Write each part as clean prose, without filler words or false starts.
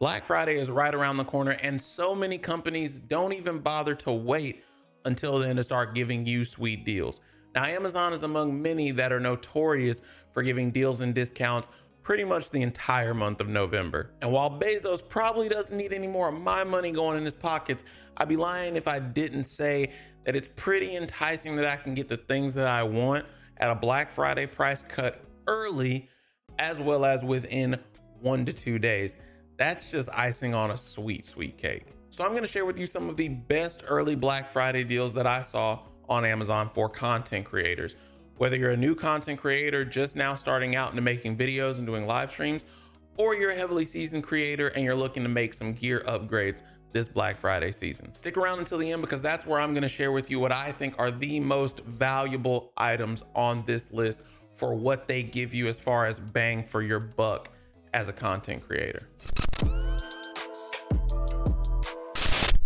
Black Friday is right around the corner, and so many companies don't even bother to wait until then to start giving you sweet deals. Now, Amazon is among many that are notorious for giving deals and discounts pretty much the entire month of November. And while Bezos probably doesn't need any more of my money going in his pockets, I'd be lying if I didn't say that it's pretty enticing that I can get the things that I want at a Black Friday price cut early, as well as within 1 to 2 days. That's just icing on a sweet, sweet cake. So I'm gonna share with you some of the best early Black Friday deals that I saw on Amazon for content creators. Whether you're a new content creator just now starting out into making videos and doing live streams, or you're a heavily seasoned creator and you're looking to make some gear upgrades this Black Friday season. Stick around until the end, because that's where I'm gonna share with you what I think are the most valuable items on this list for what they give you as far as bang for your buck as a content creator.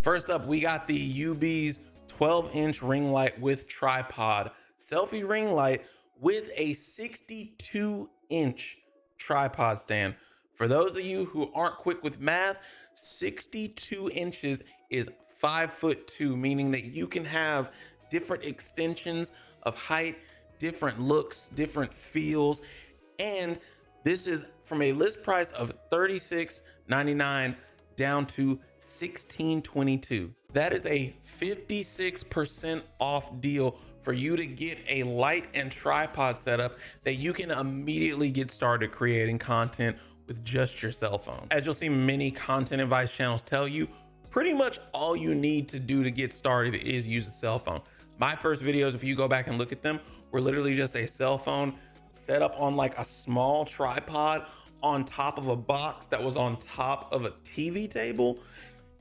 First up, we got the UB's 12-inch ring light with tripod, selfie ring light with a 62-inch tripod stand. For those of you who aren't quick with math, 62 inches is 5'2", meaning that you can have different extensions of height, different looks, different feels. And this is from a list price of $36.99 down to $16.22. That is a 56% off deal for you to get a light and tripod setup that you can immediately get started creating content with just your cell phone. As you'll see many content advice channels tell you, pretty much all you need to do to get started is use a cell phone. My first videos, if you go back and look at them, were literally just a cell phone set up on like a small tripod on top of a box that was on top of a TV table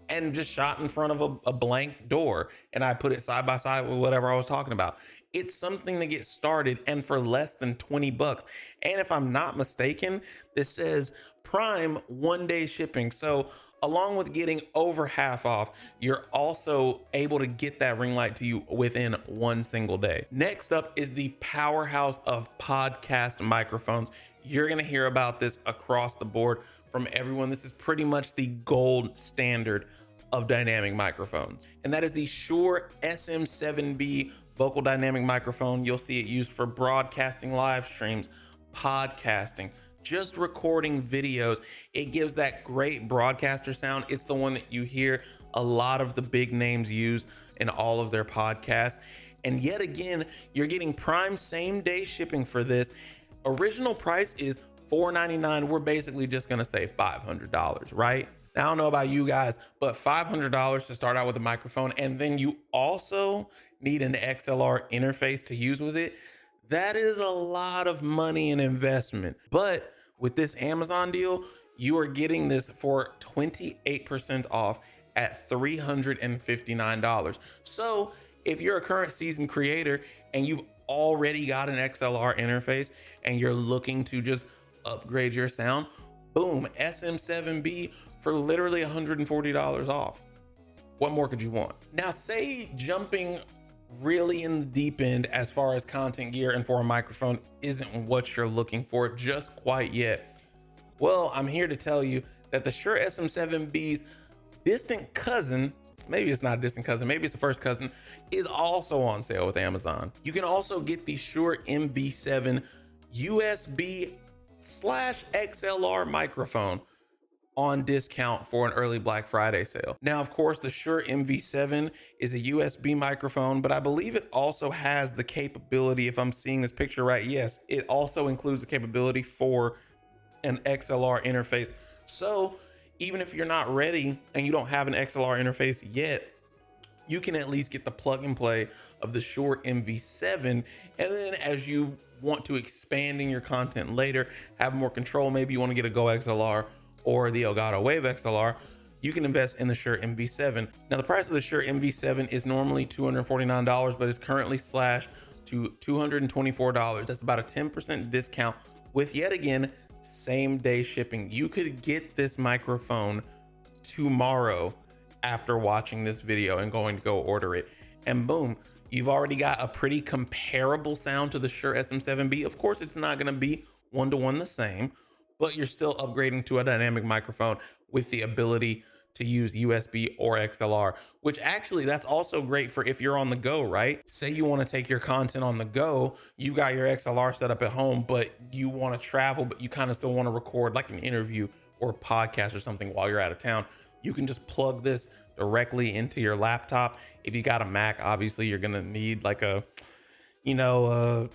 and just shot in front of a blank door. And I put it side by side with whatever I was talking about. It's something to get started, and for less than 20 bucks. And if I'm not mistaken, this says Prime 1-day shipping. So along with getting over half off, you're also able to get that ring light to you within 1 single day. Next up is the powerhouse of podcast microphones. You're gonna hear about this across the board from everyone. This is pretty much the gold standard of dynamic microphones. And that is the Shure SM7B vocal dynamic microphone. You'll see it used for broadcasting live streams, podcasting, just recording videos. It gives that great broadcaster sound. It's the one that you hear a lot of the big names use in all of their podcasts. And yet again, you're getting Prime same-day shipping for this. Original price is $499. We're basically just gonna say $500, right? Now, I don't know about you guys, but $500 to start out with a microphone, and then you also need an XLR interface to use with it. That is a lot of money and investment. But with this Amazon deal, you are getting this for 28% off at $359. So if you're a current seasoned creator and you've already got an XLR interface and you're looking to just upgrade your sound, boom, SM7B for literally $140 off. What more could you want? Now, say jumping really in the deep end as far as content gear and for a microphone isn't what you're looking for just quite yet. Well, I'm here to tell you that the Shure SM7B's distant cousin, maybe it's not a distant cousin, maybe it's a first cousin, is also on sale with Amazon. You can also get the Shure MV7 USB/XLR microphone on discount for an early Black Friday sale. Now, of course, the Shure MV7 is a USB microphone, but I believe it also has the capability, if I'm seeing this picture right, yes, it also includes the capability for an XLR interface. So even if you're not ready and you don't have an XLR interface yet, you can at least get the plug and play of the Shure MV7. And then as you want to expand in your content later, have more control, maybe you want to get a Go XLR or the Elgato Wave XLR, you can invest in the Shure MV7. Now, the price of the Shure MV7 is normally $249, but is currently slashed to $224. That's about a 10% discount with, yet again, same day shipping. You could get this microphone tomorrow after watching this video and going to go order it. And boom, you've already got a pretty comparable sound to the Shure SM7B. Of course, it's not gonna be one-to-one the same, but you're still upgrading to a dynamic microphone with the ability to use USB or XLR, which actually that's also great for if you're on the go, right? Say you want to take your content on the go, you got your XLR set up at home, but you want to travel, but you kind of still want to record like an interview or podcast or something while you're out of town. You can just plug this directly into your laptop. If you got a Mac, obviously you're gonna need like an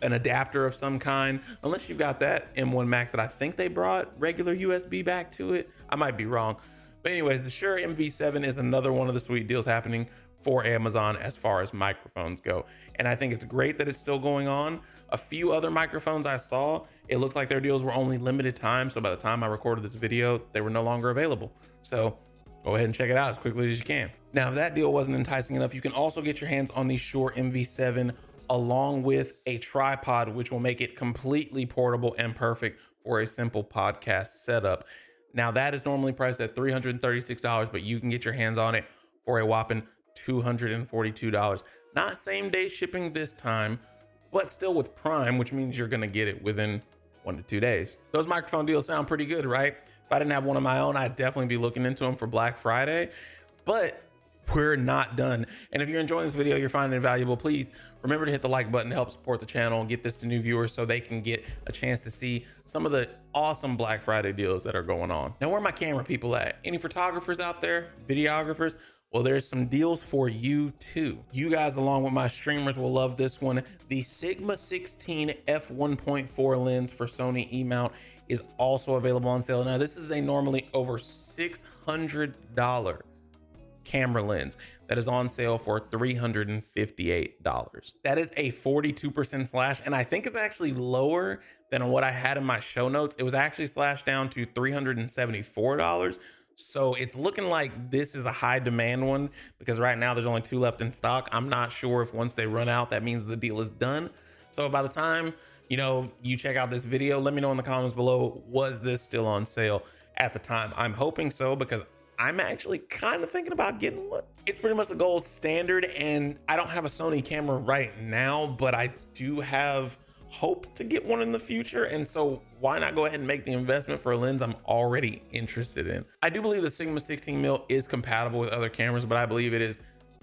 adapter of some kind, unless you've got that M1 Mac that I think they brought regular USB back to it. I might be wrong. But anyways, the Shure MV7 is another one of the sweet deals happening for Amazon as far as microphones go. And I think it's great that it's still going on. A few other microphones I saw, it looks like their deals were only limited time. So by the time I recorded this video, they were no longer available. So go ahead and check it out as quickly as you can. Now, if that deal wasn't enticing enough, you can also get your hands on the Shure MV7 along with a tripod, which will make it completely portable and perfect for a simple podcast setup. Now, that is normally priced at $336, but you can get your hands on it for a whopping $242. Not same day shipping this time, but still with Prime, which means you're gonna get it within 1 to 2 days. Those microphone deals sound pretty good, right? If I didn't have one of my own, I'd definitely be looking into them for Black Friday, but we're not done. And if you're enjoying this video, you're finding it valuable, please remember to hit the like button to help support the channel and get this to new viewers so they can get a chance to see some of the awesome Black Friday deals that are going on. Now, where are my camera people at? Any photographers out there, videographers? Well, there's some deals for you too. You guys, along with my streamers, will love this one. The Sigma 16 f1.4 lens for Sony E-mount is also available on sale. Now, this is a normally over $600 camera lens that is on sale for $358. That is a 42% slash, and I think it's actually lower than what I had in my show notes. It was actually slashed down to $374. So it's looking like this is a high demand one because right now there's only 2 left in stock. I'm not sure if once they run out, that means the deal is done. So by the time you check out this video, let me know in the comments below, was this still on sale at the time? I'm hoping so because I'm actually kind of thinking about getting one. It's pretty much the gold standard, and I don't have a Sony camera right now, but I do have hope to get one in the future. And so why not go ahead and make the investment for a lens I'm already interested in? I do believe the Sigma 16mm is compatible with other cameras, but I believe it is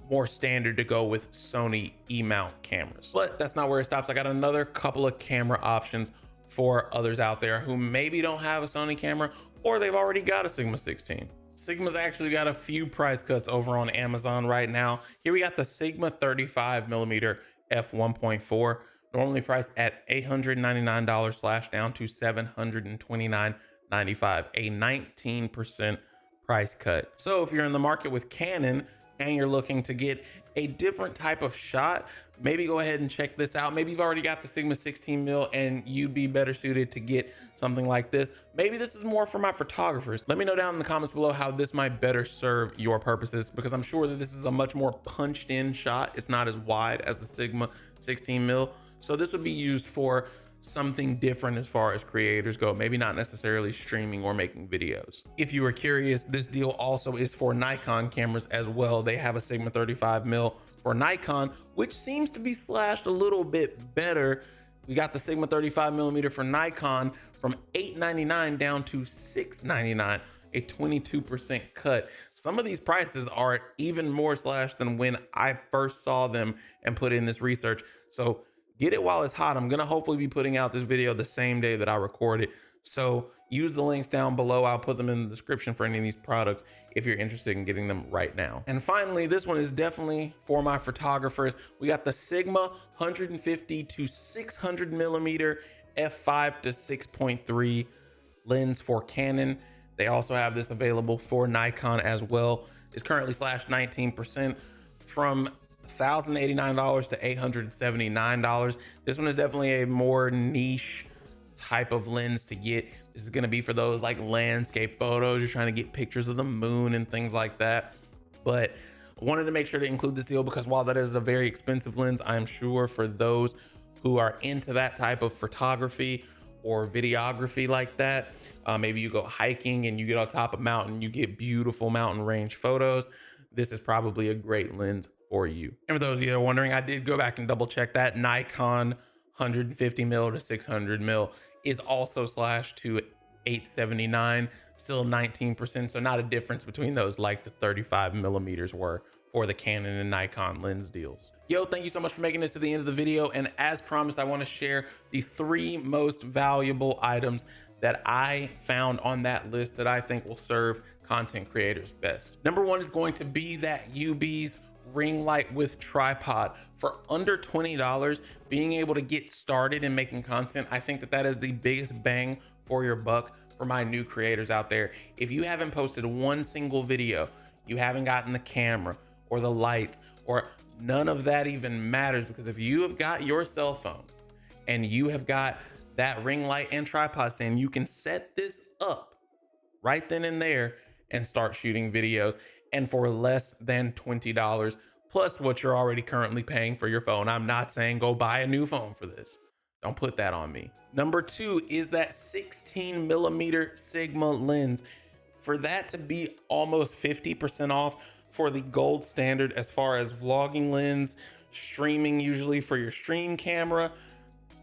more standard to go with Sony E-mount cameras. But that's not where it stops. I got another couple of camera options for others out there who maybe don't have a Sony camera or they've already got a Sigma 16. Sigma's actually got a few price cuts over on Amazon right now. Here we got the Sigma 35mm f1.4, normally priced at $899 slash down to $729.95, a 19% price cut. So if you're in the market with Canon and you're looking to get a different type of shot, maybe go ahead and check this out. Maybe you've already got the Sigma 16mm and you'd be better suited to get something like this. Maybe this is more for my photographers. Let me know down in the comments below how this might better serve your purposes, because I'm sure that this is a much more punched in shot. It's not as wide as the Sigma 16mm. So this would be used for something different as far as creators go, maybe not necessarily streaming or making videos. If you were curious, this deal also is for Nikon cameras as well. They have a Sigma 35mm for Nikon, which seems to be slashed a little bit better. We got the Sigma 35mm for Nikon from $899 down to $699, a 22% cut. Some of these prices are even more slashed than when I first saw them and put in this research. So get it while it's hot. I'm gonna hopefully be putting out this video the same day that I record it. So use the links down below. I'll put them in the description for any of these products if you're interested in getting them right now. And finally, this one is definitely for my photographers. We got the Sigma 150 to 600mm f5 to 6.3 lens for Canon. They also have this available for Nikon as well. It's currently slashed 19% from $1,089 to $879. This one is definitely a more niche type of lens to get. This is going to be for those like landscape photos. You're trying to get pictures of the moon and things like that. But I wanted to make sure to include this deal because while that is a very expensive lens, I'm sure for those who are into that type of photography or videography like that, maybe you go hiking and you get on top of a mountain, you get beautiful mountain range photos. This is probably a great lens for you. And for those of you that are wondering, I did go back and double check that. Nikon 150mm to 600mm is also slashed to $879. still 19%. So not a difference between those like the 35 millimeters were for the Canon and Nikon lens deals. Yo, thank you so much for making this to the end of the video. And as promised, I want to share the 3 most valuable items that I found on that list that I think will serve content creators best. Number 1 is going to be that UB's ring light with tripod. For under $20, being able to get started in making content, I think that that is the biggest bang for your buck for my new creators out there. If you haven't posted one single video, you haven't gotten the camera or the lights, or none of that even matters, because if you have got your cell phone and you have got that ring light and tripod stand, you can set this up right then and there and start shooting videos, and for less than $20 plus what you're already currently paying for your phone. I'm not saying go buy a new phone for this. Don't put that on me. Number 2 is that 16 millimeter Sigma lens. For that to be almost 50% off for the gold standard as far as vlogging lens, streaming usually for your stream camera,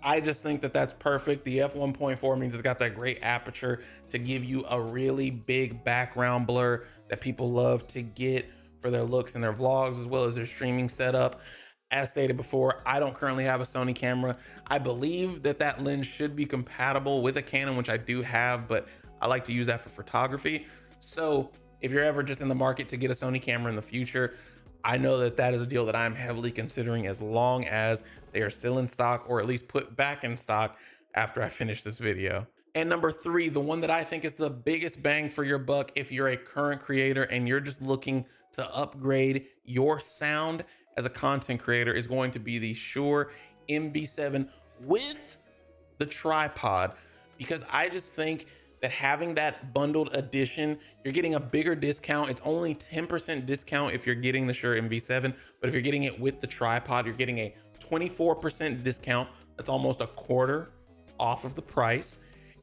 I just think that that's perfect. The f1.4 means it's got that great aperture to give you a really big background blur that people love to get for their looks in their vlogs as well as their streaming setup. As stated before, I don't currently have a Sony camera. I believe that that lens should be compatible with a Canon, which I do have, but I like to use that for photography. So if you're ever just in the market to get a Sony camera in the future, I know that that is a deal that I'm heavily considering, as long as they are still in stock, or at least put back in stock after I finish this video. And number 3, the one that I think is the biggest bang for your buck if you're a current creator and you're just looking to upgrade your sound as a content creator, is going to be the Shure MV7 with the tripod, because I just think that having that bundled edition, you're getting a bigger discount. It's only 10% discount if you're getting the Shure MV7, but if you're getting it with the tripod, you're getting a 24% discount. That's almost a quarter off of the price.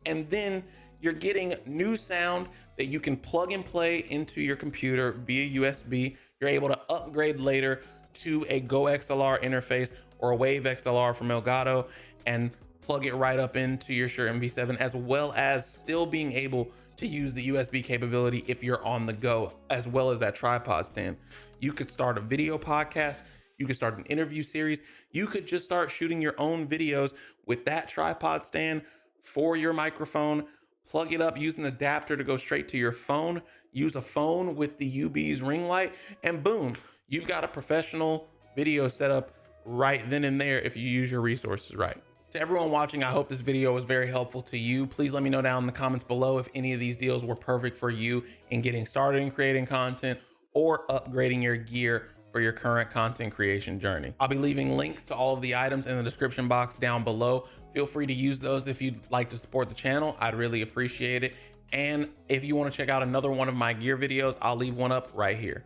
And then you're getting new sound that you can plug and play into your computer via USB. You're able to upgrade later to a Go XLR interface or a Wave XLR from Elgato and plug it right up into your Shure MV7, as well as still being able to use the USB capability if you're on the go, as well as that tripod stand. You could start a video podcast, you could start an interview series, you could just start shooting your own videos with that tripod stand for your microphone, plug it up, use an adapter to go straight to your phone, use a phone with the UB's ring light, and boom, you've got a professional video setup right then and there if you use your resources right. To everyone watching, I hope this video was very helpful to you. Please let me know down in the comments below if any of these deals were perfect for you in getting started in creating content or upgrading your gear for your current content creation journey. I'll be leaving links to all of the items in the description box down below. Feel free to use those if you'd like to support the channel. I'd really appreciate it. And if you want to check out another one of my gear videos, I'll leave one up right here.